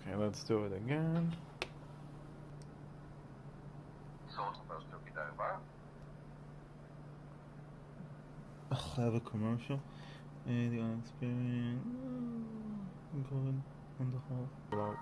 Okay, let's do it again. I have a commercial. And the experience going on the whole. Wow.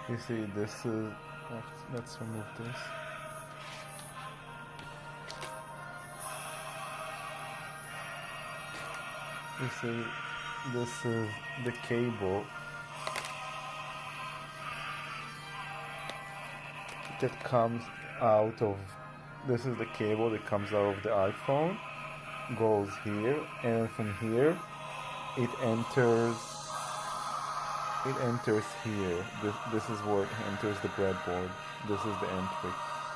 You see, this is. Let's remove this. You see, this is the cable that comes out of. This is the cable that comes out of the iPhone, goes here, and from here, it enters. It enters here. This is where it enters the breadboard. This is the entry,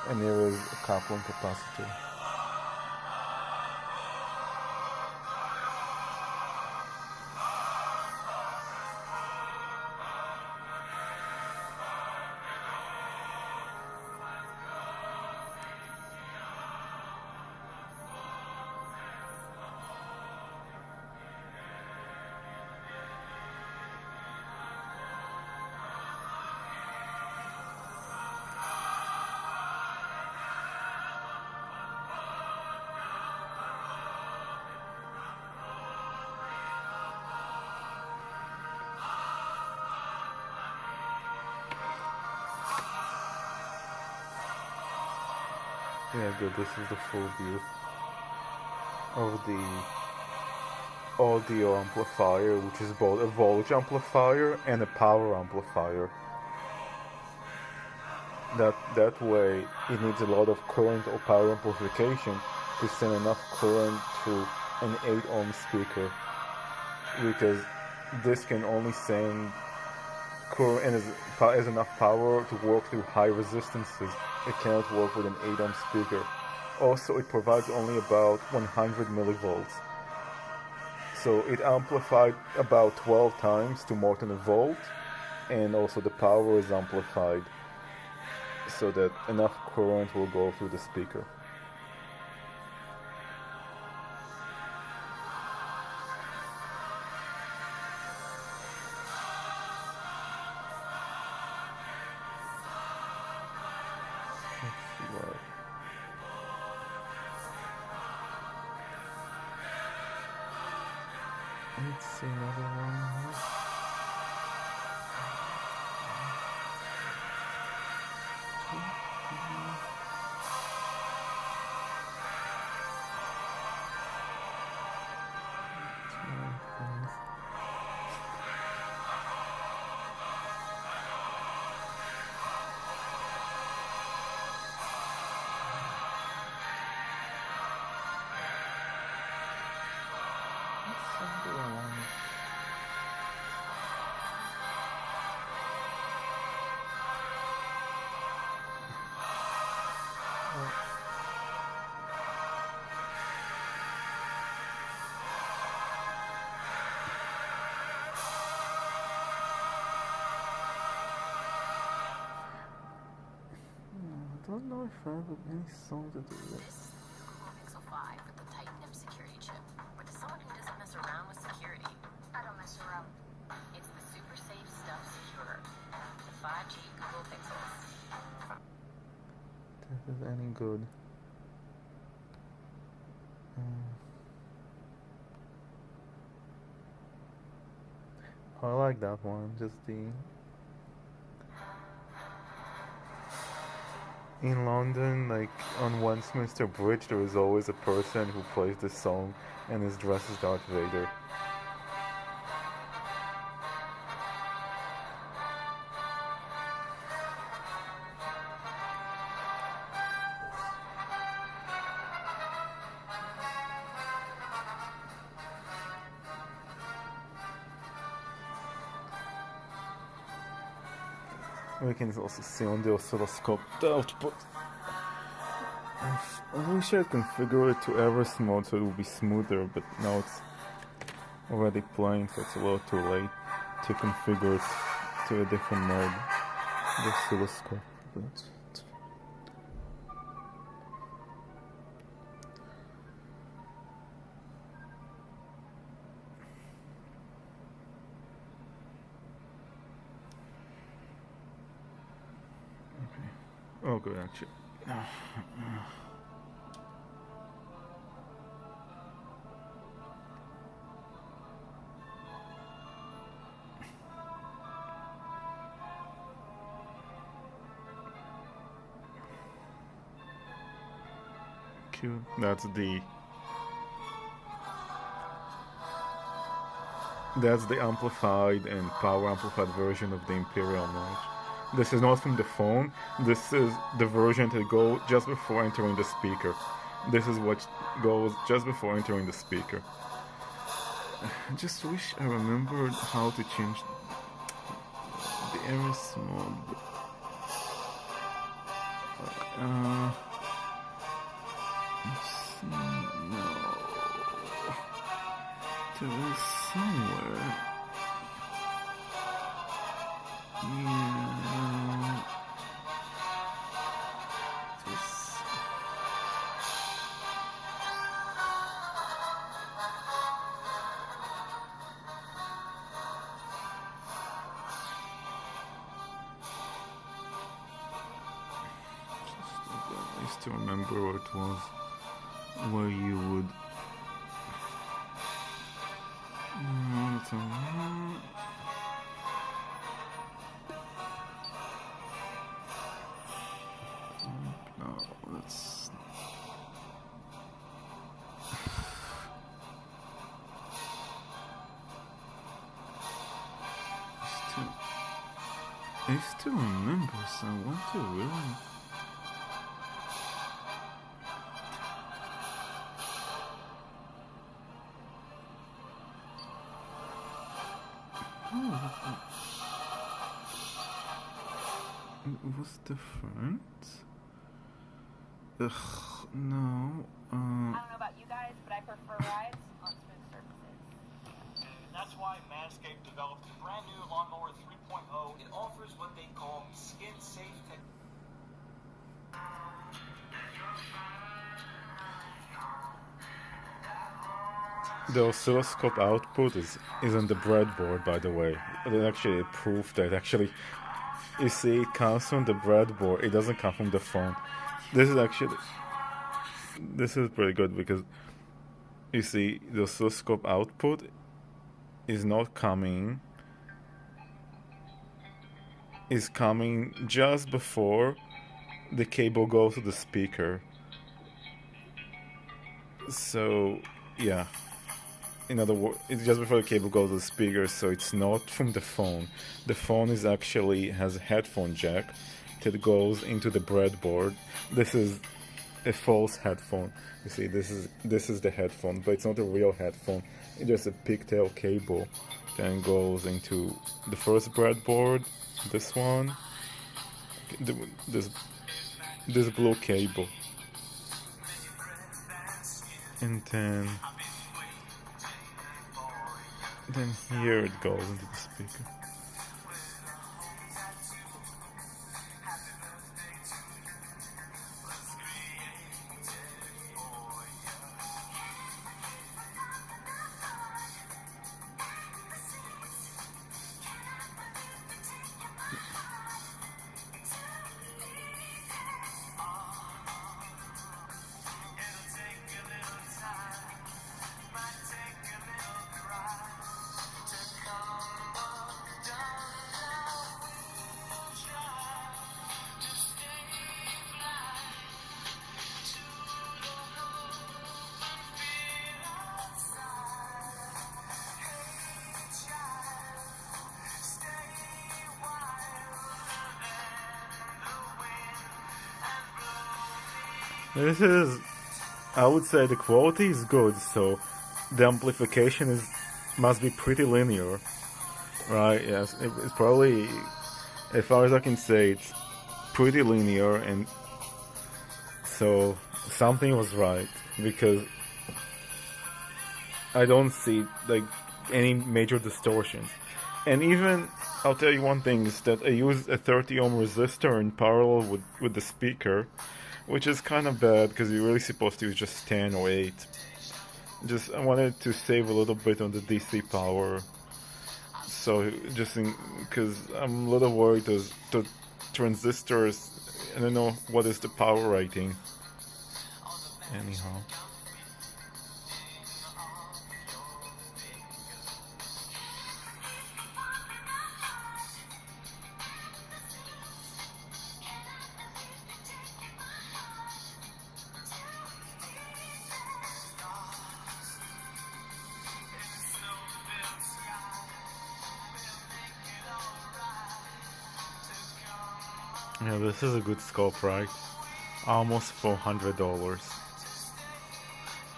and there is a coupling capacitor. Yeah, good. This is the full view of the audio amplifier, which is both a voltage amplifier and a power amplifier. That way, it needs a lot of current or power amplification to send enough current to an 8 ohm speaker, because this can only send current and has enough power to work through high resistances. It cannot work with an 8 ohm speaker. Also, it provides only about 100 millivolts. So it amplified about 12 times to more than a volt, and also the power is amplified so that enough current will go through the speaker. Let's see another one. I don't know if I have any song to do this. This is the cool Pixel 5 with the Titan security chip. But to someone who doesn't mess around with security, I don't mess around. It's the super safe stuff secure. The 5G Google Pixels. This is any good. I like that one, just the... In London, like on Westminster Bridge, there is always a person who plays this song and is dressed as Darth Vader. We can also see on the oscilloscope the output. I wish I configured it to Everest mode so it would be smoother, but now it's already playing, so it's a little too late to configure it to a different mode. The oscilloscope. Oh, good, actually. Cute. That's the amplified and power amplified version of the Imperial March. This is not from the phone. This is the version that goes just before entering the speaker. This is what goes just before entering the speaker. I just wish I remembered how to change the Everest mode. No. There is somewhere. Yeah. I used to remember where it was, where you would. No, it's alright. No, that's. I still remember, so I want to really. It was different. Ugh, no. I don't know about you guys, but I prefer rides on smooth surfaces. That's why Manscaped developed a brand new Lawnmower 3.0. It offers what they call skin-safe technology. The oscilloscope output is on the breadboard, by the way. It actually proved that actually, you see, it comes from the breadboard. It doesn't come from the phone. This is pretty good because you see the oscilloscope output is not coming. Is coming just before the cable goes to the speaker. So yeah. In other words, it's just before the cable goes to the speaker, so it's not from the phone. The phone is actually has a headphone jack that goes into the breadboard. This is a false headphone. You see, this is the headphone, but it's not a real headphone. It's just a pigtail cable that goes into the first breadboard. This one, this blue cable, and then here it goes into the speaker. This is, I would say the quality is good, so the amplification must be pretty linear, right? Yes, it's probably, as far as I can say, it's pretty linear, and so something was right, because I don't see like any major distortions. And even, I'll tell you one thing, is that I use a 30 ohm resistor in parallel with the speaker, which is kind of bad because you're really supposed to use just 10 or 8. Just, I wanted to save a little bit on the DC power. So, just because I'm a little worried the transistors, I don't know what is the power rating. Anyhow. Yeah, this is a good scope, right? Almost $400.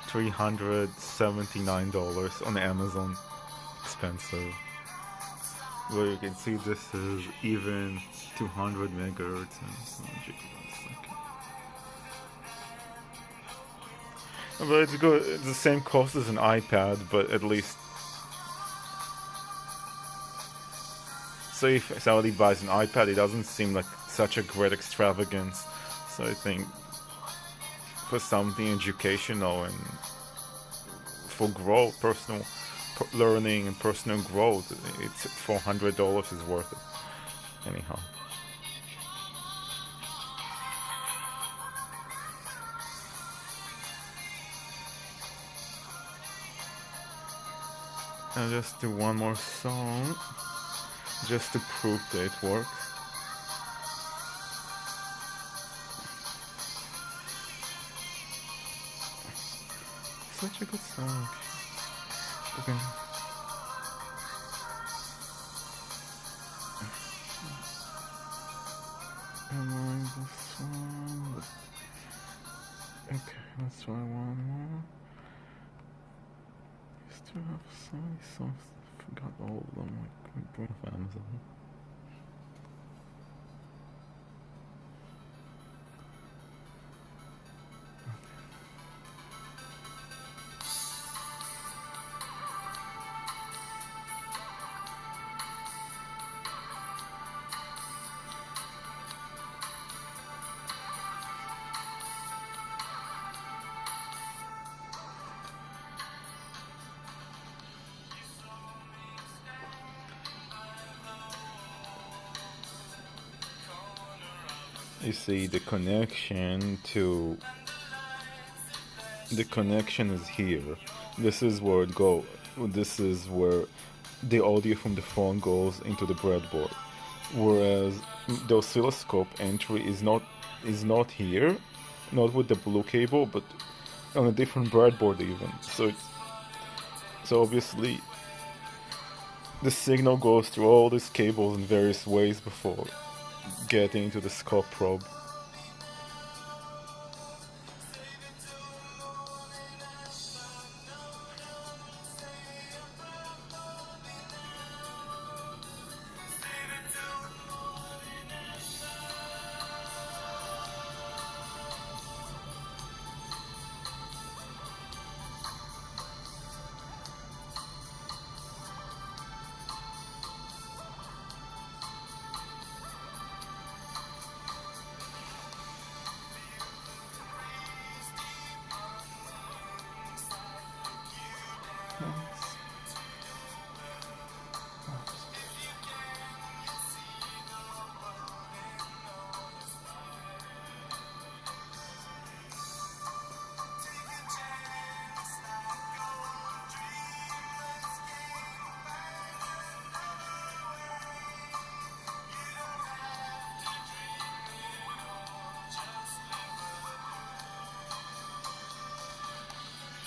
$379 on Amazon. Expensive. But you can see this is even 200 megahertz and some gigahertz. Okay. But it's good. It's the same cost as an iPad, but at least. So if somebody buys an iPad, it doesn't seem like such a great extravagance. So I think for something educational and for growth, personal learning and personal growth, it's $400 is worth it. Anyhow. I'll just do one more song, just to prove that it works. Such a good song. Okay. Am I this one? Okay, let's try one more. Used to have so many songs. I forgot all of them. Like we brought up Amazon. You see the connection is here. This is where it goes. This is where the audio from the phone goes into the breadboard. Whereas the oscilloscope entry is not here, not with the blue cable, but on a different breadboard even. So obviously the signal goes through all these cables in various ways before getting into the scope probe.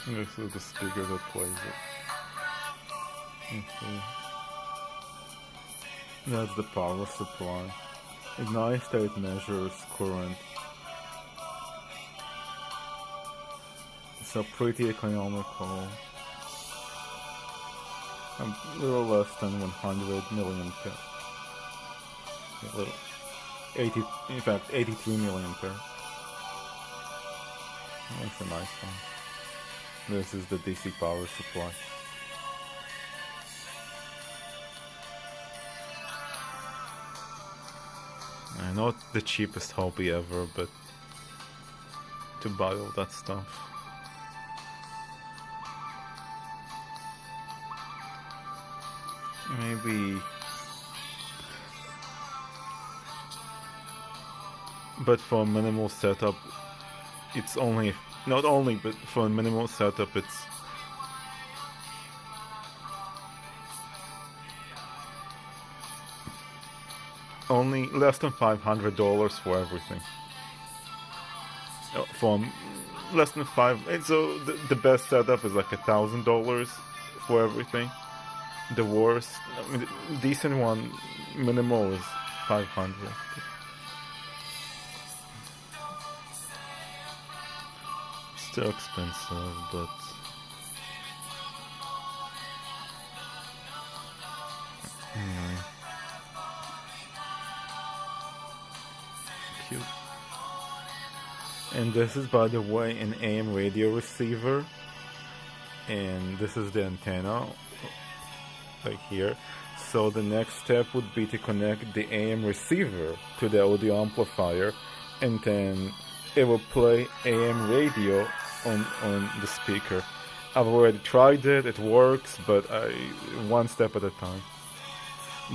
This is the speaker that plays it. Okay. That's the power supply. It's nice that it measures current. So pretty economical. A little less than 100 milliampere. A little 80, in fact 83 milliampere. That's a nice one. This is the DC power supply. Not the cheapest hobby ever, but to buy all that stuff. Maybe, but for a minimal setup, it's only, not only, but for a minimal setup, it's only less than $500 for everything. For less than so the best setup is like $1,000 for everything. The worst, I mean, the decent one, minimal, is 500. Still expensive, but anyway. Cute. And this is, by the way, an AM radio receiver, and this is the antenna right here. So the next step would be to connect the AM receiver to the audio amplifier, and then it will play AM radio on the speaker. I've already tried it, it works, but one step at a time.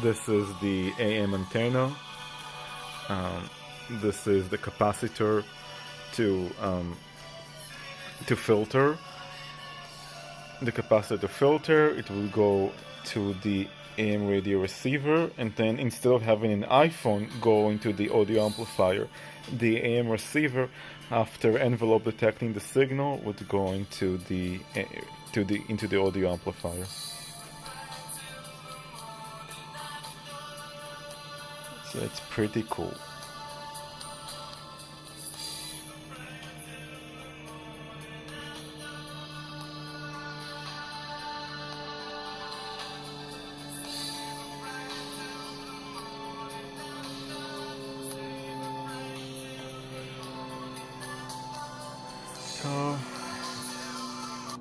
This is the AM antenna. This is the capacitor to filter. The capacitor to filter, it will go to the AM radio receiver, and then instead of having an iPhone going to the audio amplifier, the AM receiver, after envelope detecting the signal, would go into the audio amplifier. So it's pretty cool. So,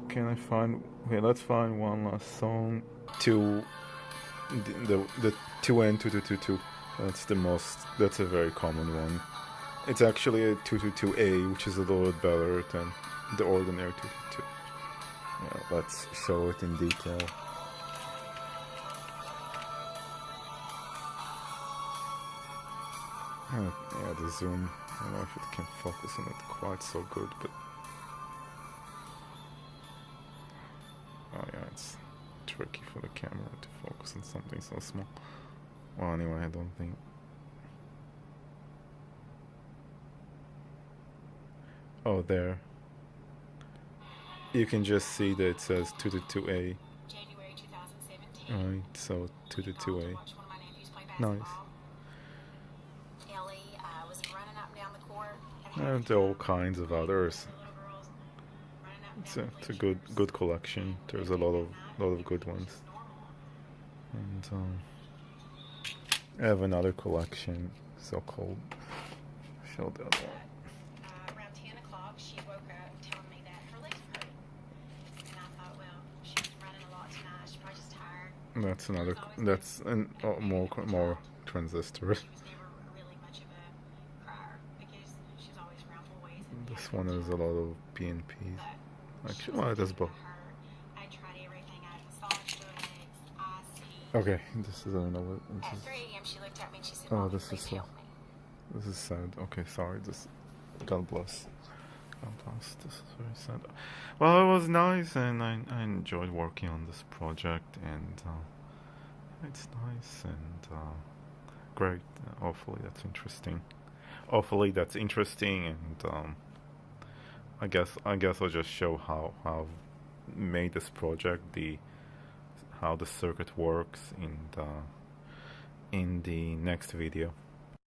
can I find? Okay, let's find one last song. The 2N2222. That's a very common one. It's actually a 222A, which is a little bit better than the ordinary 222. Yeah, let's show it in detail. Yeah, the zoom, I don't know if it can focus on it quite so good, but oh yeah, it's tricky for the camera to focus on something so small. Well, anyway, I don't think. Oh, there. You can just see that it says 222A. January 2017. Right, so 222A. Nice. Ellie was running up and down the court. And there are all kinds of others. It's a good collection. There's a lot of good ones. And I have another collection, so-called. Show the other one. Around 10 o'clock, she woke up telling me that her legs hurt. And I thought, well, she was running a lot tonight. She's probably just tired. That's another. That's more transistor. She was never really much of a crier because she's always around boys. This one has a lot of PNPs. Actually, well, it has both. I tried everything. I massaged her legs. I see. Okay, this is another. At 3 a.m., she looked at me and she said, Oh, "Mommy, this please is help me." This is sad. Okay, sorry. God bless. God bless. This is very sad. Well, it was nice, and I enjoyed working on this project, and it's nice and great. Hopefully that's interesting. And I guess I'll just show how I've made this project, how the circuit works in the next video.